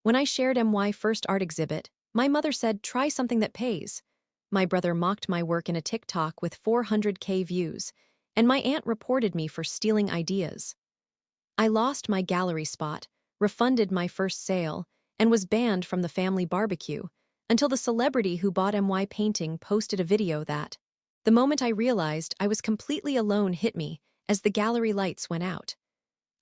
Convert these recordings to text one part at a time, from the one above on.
When I shared my first art exhibit, my mother said, "Try something that pays." My brother mocked my work in a TikTok with 400K views, and my aunt reported me for stealing ideas. I lost my gallery spot, refunded my first sale, and was banned from the family barbecue, until the celebrity who bought my painting posted a video that. The moment I realized I was completely alone hit me as the gallery lights went out.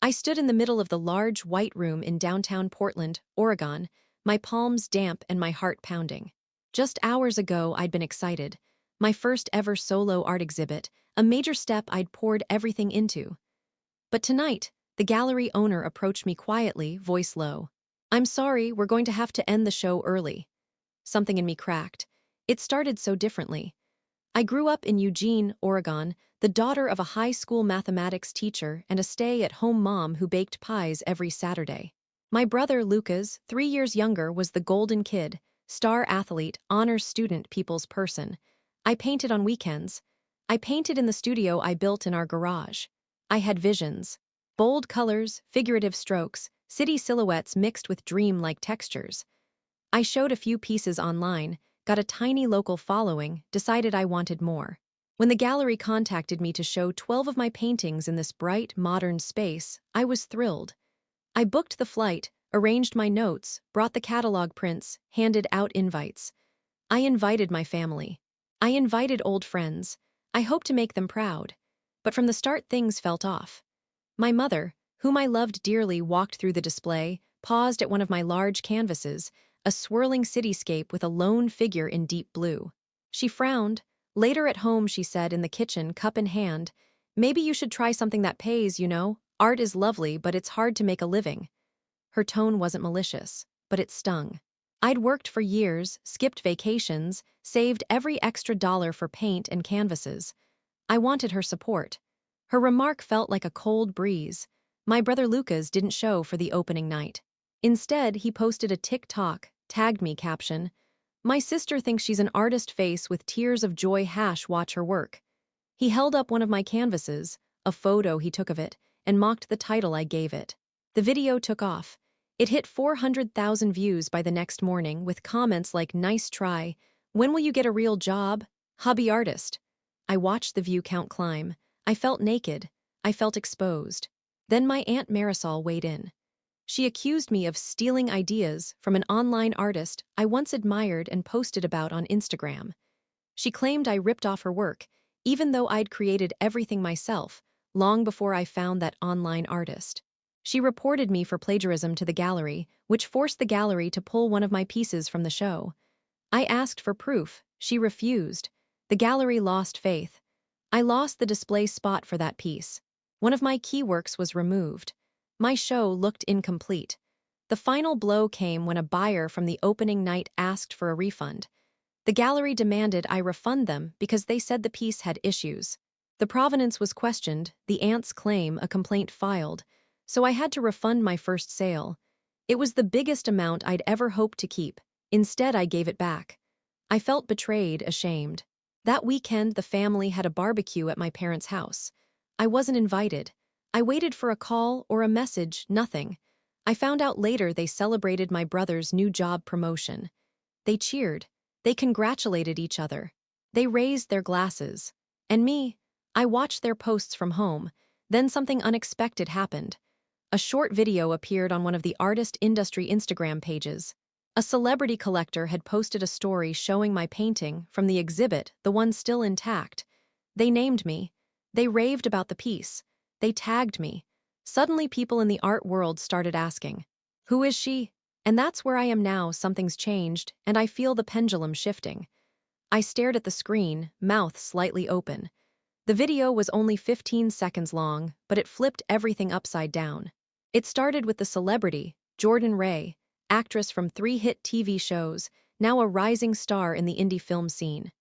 I stood in the middle of the large white room in downtown Portland, Oregon, my palms damp and my heart pounding. Just hours ago, I'd been excited. My first ever solo art exhibit, a major step I'd poured everything into. But tonight, the gallery owner approached me quietly, voice low. "I'm sorry, we're going to have to end the show early." Something in me cracked. It started so differently. I grew up in Eugene, Oregon, the daughter of a high school mathematics teacher and a stay-at-home mom who baked pies every Saturday. My brother, Lucas, 3 years younger, was the golden kid, star athlete, honors student, people's person. I painted on weekends. I painted in the studio I built in our garage. I had visions. Bold colors, figurative strokes, city silhouettes mixed with dream-like textures. I showed a few pieces online, got a tiny local following, decided I wanted more. When the gallery contacted me to show 12 of my paintings in this bright, modern space, I was thrilled. I booked the flight, arranged my notes, brought the catalog prints, handed out invites. I invited my family. I invited old friends. I hoped to make them proud. But from the start, things felt off. My mother, whom I loved dearly, walked through the display, paused at one of my large canvases, a swirling cityscape with a lone figure in deep blue. She frowned. Later at home, she said in the kitchen, cup in hand, "Maybe you should try something that pays, you know? Art is lovely, but it's hard to make a living." Her tone wasn't malicious, but it stung. I'd worked for years, skipped vacations, saved every extra dollar for paint and canvases. I wanted her support. Her remark felt like a cold breeze. My brother Lucas didn't show for the opening night. Instead, he posted a TikTok, tagged me caption, "My sister thinks she's an artist face with tears of joy # watch her work." He held up one of my canvases, a photo he took of it, and mocked the title I gave it. The video took off. It hit 400,000 views by the next morning with comments like, "Nice try," "When will you get a real job?" "Hobby artist." I watched the view count climb. I felt naked. I felt exposed. Then my Aunt Marisol weighed in. She accused me of stealing ideas from an online artist I once admired and posted about on Instagram. She claimed I ripped off her work, even though I'd created everything myself, long before I found that online artist. She reported me for plagiarism to the gallery, which forced the gallery to pull one of my pieces from the show. I asked for proof. She refused. The gallery lost faith. I lost the display spot for that piece. One of my key works was removed. My show looked incomplete. The final blow came when a buyer from the opening night asked for a refund. The gallery demanded I refund them because they said the piece had issues. The provenance was questioned, the aunt's claim a complaint filed, so I had to refund my first sale. It was the biggest amount I'd ever hoped to keep. Instead, I gave it back. I felt betrayed, ashamed. That weekend, the family had a barbecue at my parents' house. I wasn't invited. I waited for a call or a message, nothing. I found out later they celebrated my brother's new job promotion. They cheered. They congratulated each other. They raised their glasses. And me, I watched their posts from home. Then something unexpected happened. A short video appeared on one of the artist industry Instagram pages. A celebrity collector had posted a story showing my painting from the exhibit, the one still intact. They named me. They raved about the piece. They tagged me. Suddenly, people in the art world started asking, "Who is she?" And that's where I am now. Something's changed, and I feel the pendulum shifting. I stared at the screen, mouth slightly open. The video was only 15 seconds long, but it flipped everything upside down. It started with the celebrity, Jordan Ray, actress from 3 hit TV shows, now a rising star in the indie film scene.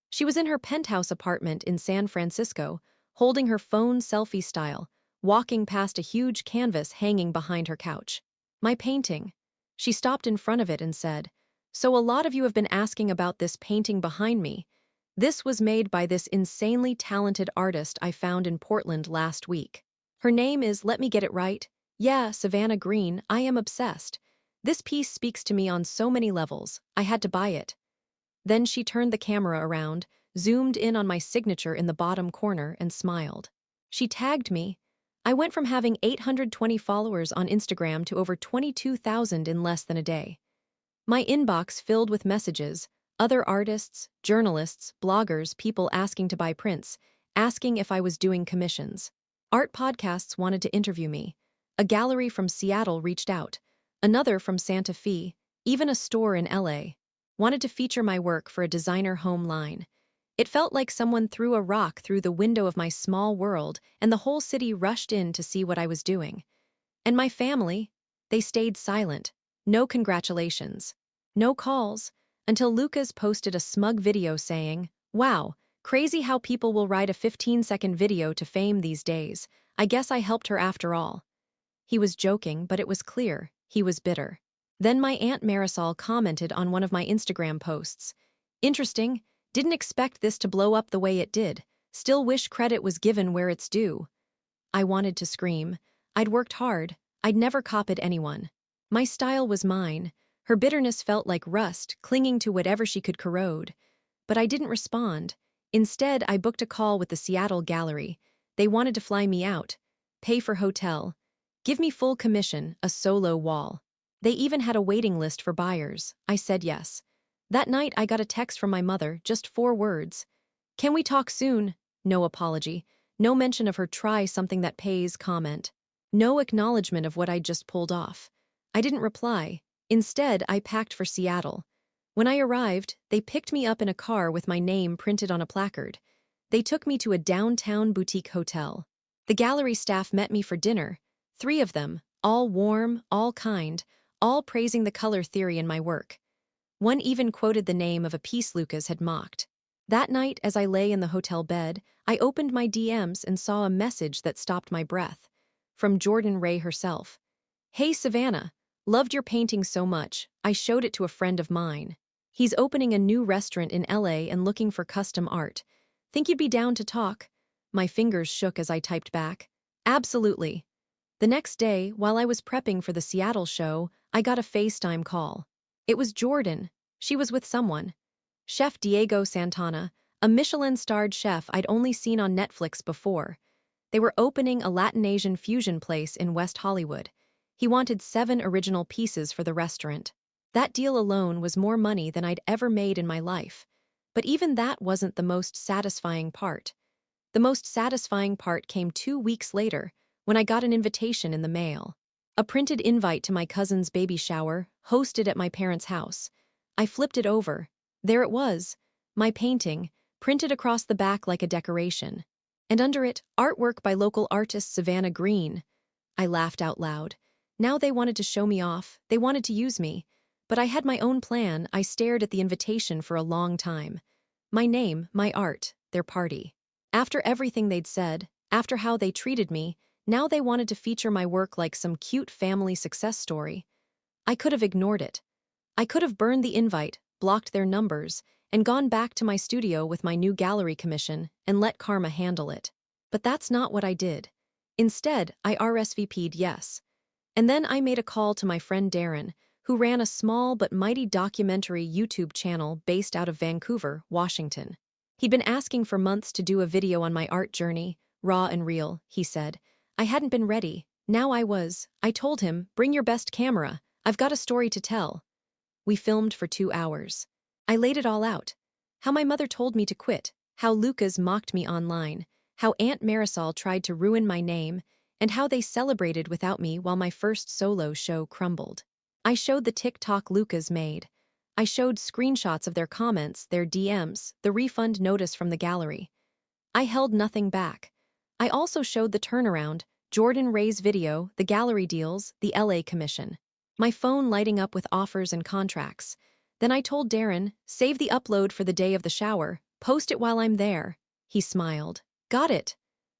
She was in her penthouse apartment in San Francisco, holding her phone selfie style, walking past a huge canvas hanging behind her couch. My painting. She stopped in front of it and said, "So a lot of you have been asking about this painting behind me. This was made by this insanely talented artist I found in Portland last week. Her name is, let me get it right, yeah, Savannah Green. I am obsessed. This piece speaks to me on so many levels, I had to buy it. Then she turned the camera around, zoomed in on my signature in the bottom corner, and smiled. She tagged me. I went from having 820 followers on Instagram to over 22,000 in less than a day. My inbox filled with messages, other artists, journalists, bloggers, people asking to buy prints, asking if I was doing commissions. Art podcasts wanted to interview me. A gallery from Seattle reached out. Another from Santa Fe, even a store in LA, wanted to feature my work for a designer home line. It felt like someone threw a rock through the window of my small world, and the whole city rushed in to see what I was doing. And my family, they stayed silent. No congratulations. No calls, until Lucas posted a smug video saying, "Wow, crazy how people will write a 15-second video to fame these days. I guess I helped her after all." He was joking, but it was clear he was bitter. Then my Aunt Marisol commented on one of my Instagram posts. "Interesting, didn't expect this to blow up the way it did. Still wish credit was given where it's due." I wanted to scream. I'd worked hard. I'd never copied anyone. My style was mine. Her bitterness felt like rust, clinging to whatever she could corrode. But I didn't respond. Instead, I booked a call with the Seattle Gallery. They wanted to fly me out, pay for hotel, give me full commission, a solo wall. They even had a waiting list for buyers. I said yes. That night, I got a text from my mother, just 4 words. "Can we talk soon?" No apology. No mention of her "try something that pays" comment. No acknowledgement of what I'd just pulled off. I didn't reply. Instead, I packed for Seattle. When I arrived, they picked me up in a car with my name printed on a placard. They took me to a downtown boutique hotel. The gallery staff met me for dinner. 3 of them, all warm, all kind, all praising the color theory in my work. One even quoted the name of a piece Lucas had mocked. That night, as I lay in the hotel bed, I opened my DMs and saw a message that stopped my breath. From Jordan Ray herself. "Hey Savannah, loved your painting so much, I showed it to a friend of mine. He's opening a new restaurant in LA and looking for custom art. Think you'd be down to talk?" My fingers shook as I typed back. "Absolutely." The next day, while I was prepping for the Seattle show, I got a FaceTime call. It was Jordan. She was with someone. Chef Diego Santana, a Michelin-starred chef I'd only seen on Netflix before. They were opening a Latin Asian fusion place in West Hollywood. He wanted 7 original pieces for the restaurant. That deal alone was more money than I'd ever made in my life. But even that wasn't the most satisfying part. The most satisfying part came 2 weeks later, when I got an invitation in the mail. A printed invite to my cousin's baby shower, hosted at my parents' house. I flipped it over. There it was, my painting, printed across the back like a decoration. And under it, artwork by local artist Savannah Green. I laughed out loud. Now they wanted to show me off, they wanted to use me. But I had my own plan. I stared at the invitation for a long time. My name, my art, their party. After everything they'd said, after how they treated me, now they wanted to feature my work like some cute family success story. I could have ignored it. I could have burned the invite, blocked their numbers, and gone back to my studio with my new gallery commission and let karma handle it. But that's not what I did. Instead, I RSVP'd yes. And then I made a call to my friend Darren, who ran a small but mighty documentary YouTube channel based out of Vancouver, Washington. He'd been asking for months to do a video on my art journey, raw and real, he said. I hadn't been ready. Now I was. I told him, "Bring your best camera. I've got a story to tell." We filmed for 2 hours. I laid it all out. How my mother told me to quit, how Lucas mocked me online, how Aunt Marisol tried to ruin my name, and how they celebrated without me while my first solo show crumbled. I showed the TikTok Lucas made. I showed screenshots of their comments, their DMs, the refund notice from the gallery. I held nothing back. I also showed the turnaround, Jordan Ray's video, the gallery deals, the LA commission. My phone lighting up with offers and contracts. Then I told Darren, "Save the upload for the day of the shower, post it while I'm there." He smiled. Got it.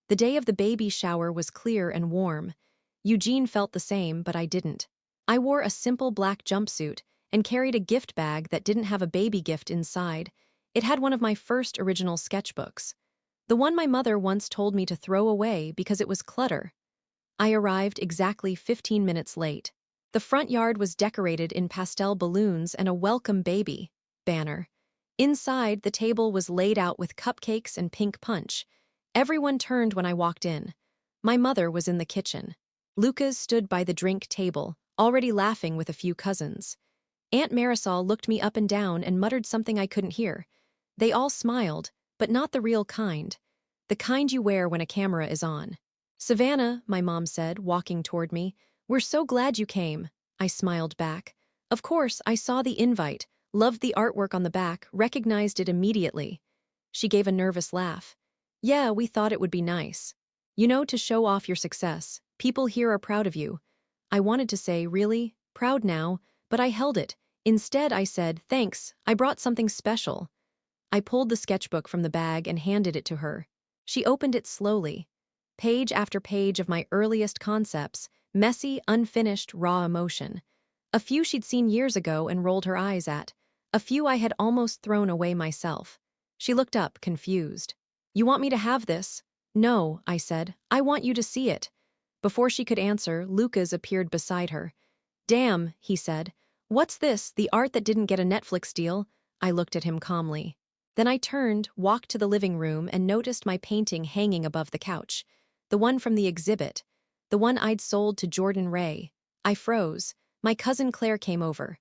The day of the baby shower was clear and warm. Eugene felt the same, but I didn't. I wore a simple black jumpsuit and carried a gift bag that didn't have a baby gift inside. It had one of my first original sketchbooks. The one my mother once told me to throw away because it was clutter. I arrived exactly 15 minutes late. The front yard was decorated in pastel balloons and a "Welcome Baby" banner. Inside, the table was laid out with cupcakes and pink punch. Everyone turned when I walked in. My mother was in the kitchen. Lucas stood by the drink table, already laughing with a few cousins. Aunt Marisol looked me up and down and muttered something I couldn't hear. They all smiled, but not the real kind. The kind you wear when a camera is on. "Savannah," my mom said, walking toward me, "we're so glad you came." I smiled back. Of course, I saw the invite, loved the artwork on the back, recognized it immediately. She gave a nervous laugh. "Yeah, we thought it would be nice. You know, to show off your success. People here are proud of you." I wanted to say, "Really? Proud now?" But I held it. Instead, I said, "Thanks, I brought something special." I pulled the sketchbook from the bag and handed it to her. She opened it slowly. Page after page of my earliest concepts, messy, unfinished, raw emotion. A few she'd seen years ago and rolled her eyes at. A few I had almost thrown away myself. She looked up, confused. "You want me to have this?" "No," I said. "I want you to see it." Before she could answer, Lucas appeared beside her. "Damn," he said. "What's this, the art that didn't get a Netflix deal?" I looked at him calmly. Then I turned, walked to the living room, and noticed my painting hanging above the couch. The one from the exhibit. The one I'd sold to Jordan Ray. I froze. My cousin Claire came over.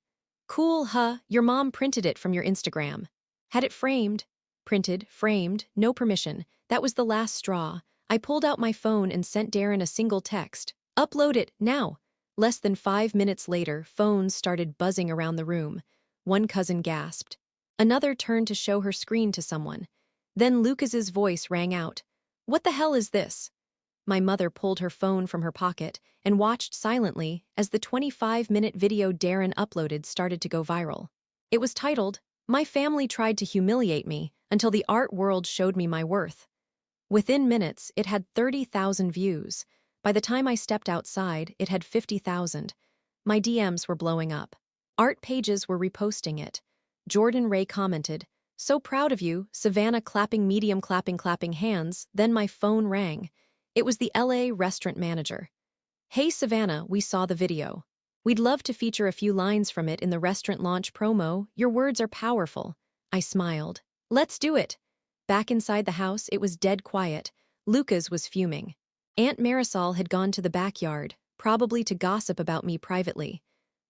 "Cool, huh? Your mom printed it from your Instagram." "Had it framed." "Printed, framed, no permission. That was the last straw." I pulled out my phone and sent Darren a single text. "Upload it, now." Less than 5 minutes later, phones started buzzing around the room. One cousin gasped. Another turned to show her screen to someone. Then Lucas's voice rang out. "What the hell is this?" My mother pulled her phone from her pocket and watched silently as the 25-minute video Darren uploaded started to go viral. It was titled, "My Family Tried to Humiliate Me Until the Art World Showed Me My Worth." Within minutes, it had 30,000 views. By the time I stepped outside, it had 50,000. My DMs were blowing up. Art pages were reposting it. Jordan Ray commented, "So proud of you," Savannah clapping medium clapping hands, then my phone rang. It was the LA restaurant manager. "Hey Savannah, we saw the video. We'd love to feature a few lines from it in the restaurant launch promo. Your words are powerful." I smiled. "Let's do it." Back inside the house, it was dead quiet. Lucas was fuming. Aunt Marisol had gone to the backyard, probably to gossip about me privately.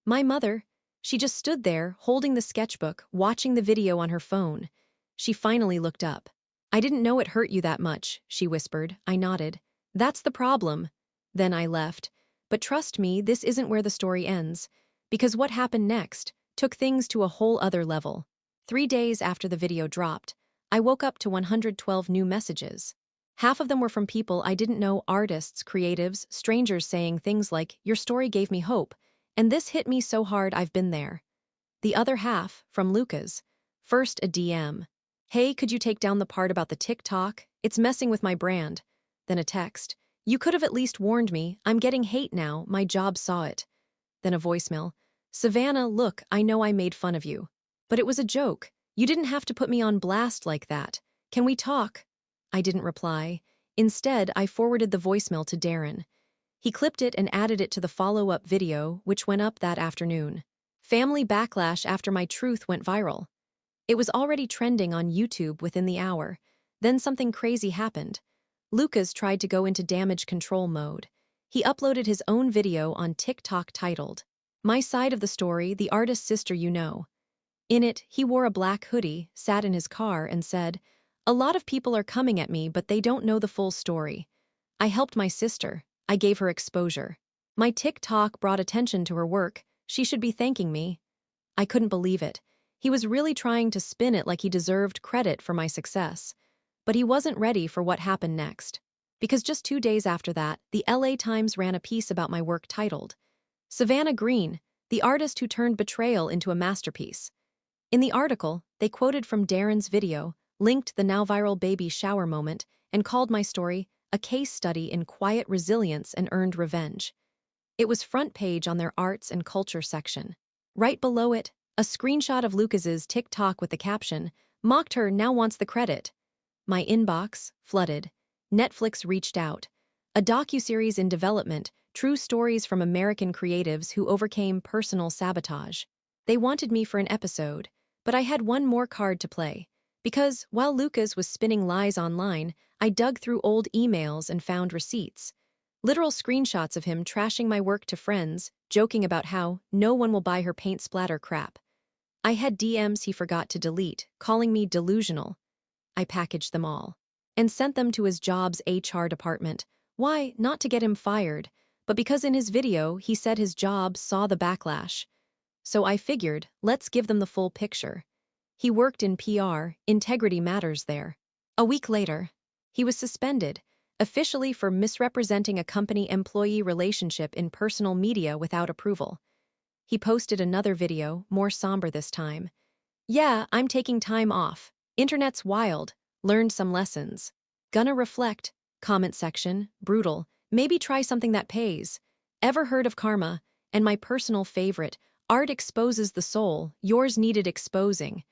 My mother, she just stood there, holding the sketchbook, watching the video on her phone. She finally looked up. "I didn't know it hurt you that much," she whispered. I nodded. "That's the problem." Then I left. But trust me, this isn't where the story ends. Because what happened next took things to a whole other level. 3 days after the video dropped, I woke up to 112 new messages. Half of them were from people I didn't know, artists, creatives, strangers saying things like, "Your story gave me hope, and this hit me so hard I've been there." The other half, from Lucas. First a DM. "Hey, could you take down the part about the TikTok? It's messing with my brand." Then a text. "You could have at least warned me. I'm getting hate now. My job saw it." Then a voicemail. "Savannah, look, I know I made fun of you. But it was a joke. You didn't have to put me on blast like that. Can we talk?" I didn't reply. Instead, I forwarded the voicemail to Darren. He clipped it and added it to the follow-up video, which went up that afternoon. Family backlash after my truth went viral. It was already trending on YouTube within the hour. Then something crazy happened. Lucas tried to go into damage control mode. He uploaded his own video on TikTok titled, "My Side of the Story, the Artist's Sister You Know." In it, he wore a black hoodie, sat in his car, and said, "A lot of people are coming at me, but they don't know the full story. I helped my sister. I gave her exposure. My TikTok brought attention to her work. She should be thanking me." I couldn't believe it. He was really trying to spin it like he deserved credit for my success. But he wasn't ready for what happened next. Because just 2 days after that, the LA Times ran a piece about my work titled, "Savannah Green, the artist who turned betrayal into a masterpiece." In the article, they quoted from Darren's video, linked the now viral baby shower moment, and called my story a case study in quiet resilience and earned revenge. It was front page on their arts and culture section. Right below it, a screenshot of Lucas's TikTok with the caption, "Mocked her, now wants the credit." My inbox flooded. Netflix reached out. A docuseries in development, true stories from American creatives who overcame personal sabotage. They wanted me for an episode, but I had one more card to play. Because, while Lucas was spinning lies online, I dug through old emails and found receipts. Literal screenshots of him trashing my work to friends, joking about how no one will buy her paint splatter crap. I had DMs he forgot to delete, calling me delusional. I packaged them all and sent them to his job's HR department. Why? Not to get him fired, but because in his video he said his job saw the backlash. So I figured, let's give them the full picture. He worked in PR, integrity matters there. A week later, he was suspended, officially for misrepresenting a company-employee relationship in personal media without approval. He posted another video, more somber this time. Yeah, I'm taking time off. Internet's wild. Learned some lessons. Gonna reflect. Comment section, brutal. Maybe try something that pays. Ever heard of karma? And my personal favorite, art exposes the soul, yours needed exposing.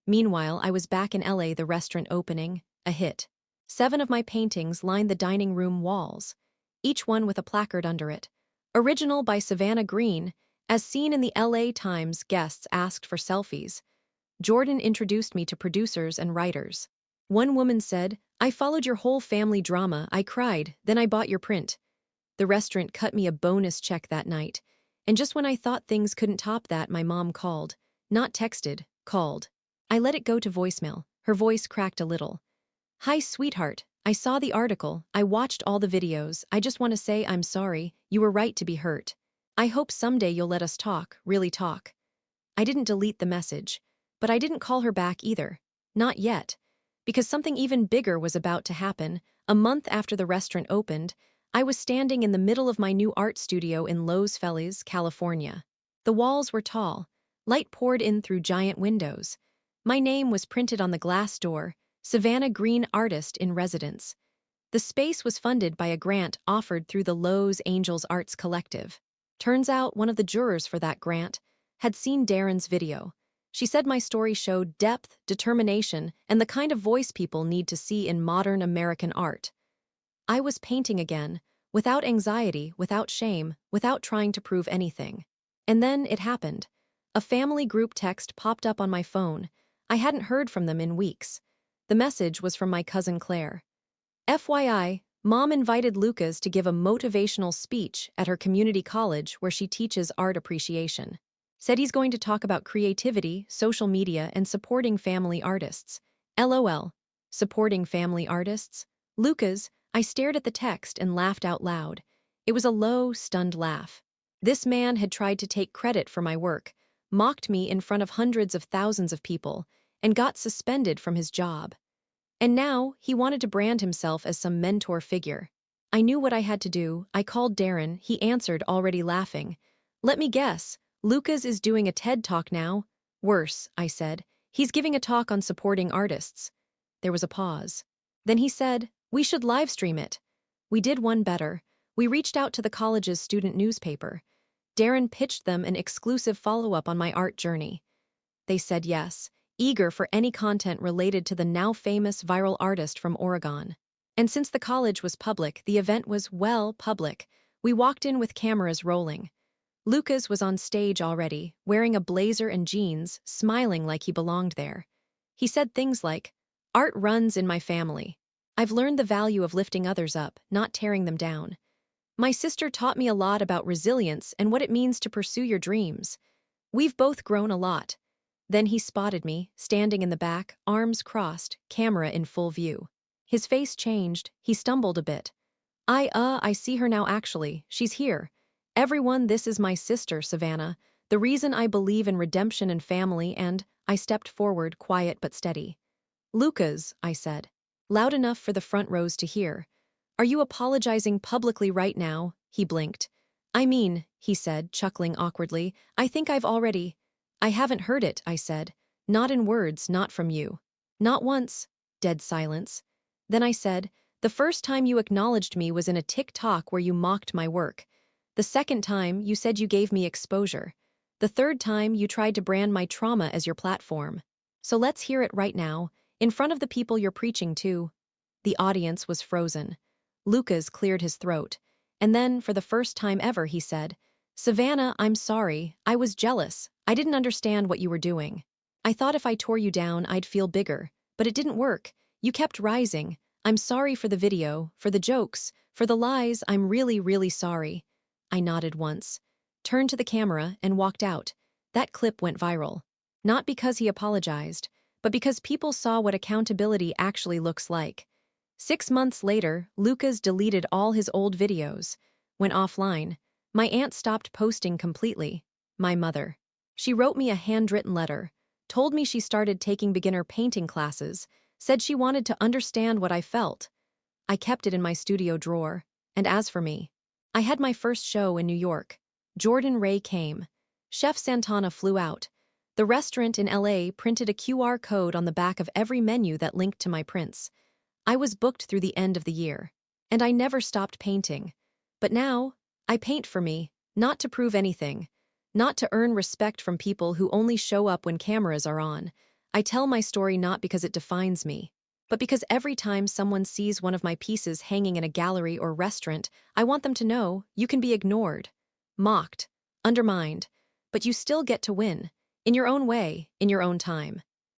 Meanwhile, I was back in LA, the restaurant opening, a hit. 7 of my paintings lined the dining room walls, each one with a placard under it. Original by Savannah Green, as seen in the LA Times, guests asked for selfies. Jordan introduced me to producers and writers. One woman said, I followed your whole family drama, I cried, then I bought your print. The restaurant cut me a bonus check that night. And just when I thought things couldn't top that, my mom called. Not texted, called. I let it go to voicemail. Her voice cracked a little. Hi, sweetheart. I saw the article. I watched all the videos. I just want to say I'm sorry. You were right to be hurt. I hope someday you'll let us talk, really talk. I didn't delete the message, but I didn't call her back either. Not yet. Because something even bigger was about to happen. A month after the restaurant opened, I was standing in the middle of my new art studio in Los Feliz, California. The walls were tall. Light poured in through giant windows. My name was printed on the glass door, Savannah Green Artist in Residence. The space was funded by a grant offered through the Los Angeles Arts Collective. Turns out one of the jurors for that grant had seen Darren's video. She said my story showed depth, determination, and the kind of voice people need to see in modern American art. I was painting again, without anxiety, without shame, without trying to prove anything. And then it happened. A family group text popped up on my phone. I hadn't heard from them in weeks. The message was from my cousin Claire. FYI, Mom invited Lucas to give a motivational speech at her community college where she teaches art appreciation. Said he's going to talk about creativity, social media, and supporting family artists. LOL. Supporting family artists? Lucas, I stared at the text and laughed out loud. It was a low, stunned laugh. This man had tried to take credit for my work, mocked me in front of hundreds of thousands of people, and got suspended from his job. And now, he wanted to brand himself as some mentor figure. I knew what I had to do. I called Darren. He answered, already laughing. Let me guess. Lucas is doing a TED Talk now? Worse, I said. He's giving a talk on supporting artists. There was a pause. Then he said, we should live stream it. We did one better. We reached out to the college's student newspaper. Darren pitched them an exclusive follow-up on my art journey. They said yes, eager for any content related to the now famous viral artist from Oregon. And since the college was public, the event was, well, public. We walked in with cameras rolling. Lucas was on stage already, wearing a blazer and jeans, smiling like he belonged there. He said things like, art runs in my family. I've learned the value of lifting others up, not tearing them down. My sister taught me a lot about resilience and what it means to pursue your dreams. We've both grown a lot. Then he spotted me, standing in the back, arms crossed, camera in full view. His face changed, he stumbled a bit. I see her now actually, she's here. Everyone, this is my sister, Savannah, the reason I believe in redemption and family, and I stepped forward, quiet but steady. Lucas, I said, loud enough for the front rows to hear. Are you apologizing publicly right now? He blinked. I mean, he said, chuckling awkwardly, I think I've already. I haven't heard it, I said. Not in words, not from you. Not once. Dead silence. Then I said, the first time you acknowledged me was in a TikTok where you mocked my work. The second time, you said you gave me exposure. The third time, you tried to brand my trauma as your platform. So let's hear it right now, in front of the people you're preaching to. The audience was frozen. Lucas cleared his throat. And then, for the first time ever, he said, "Savannah, I'm sorry. I was jealous. I didn't understand what you were doing. I thought if I tore you down, I'd feel bigger. But it didn't work. You kept rising. I'm sorry for the video, for the jokes, for the lies. I'm really, really sorry." I nodded once, turned to the camera, and walked out. That clip went viral. Not because he apologized, but because people saw what accountability actually looks like. 6 months later, Lucas deleted all his old videos, went offline. My aunt stopped posting completely. My mother. She wrote me a handwritten letter, told me she started taking beginner painting classes, said she wanted to understand what I felt. I kept it in my studio drawer. And as for me, I had my first show in New York. Jordan Ray came. Chef Santana flew out. The restaurant in LA printed a QR code on the back of every menu that linked to my prints. I was booked through the end of the year. And I never stopped painting. But now, I paint for me, not to prove anything. Not to earn respect from people who only show up when cameras are on. I tell my story not because it defines me, but because every time someone sees one of my pieces hanging in a gallery or restaurant, I want them to know you can be ignored, mocked, undermined, but you still get to win, in your own way, in your own time.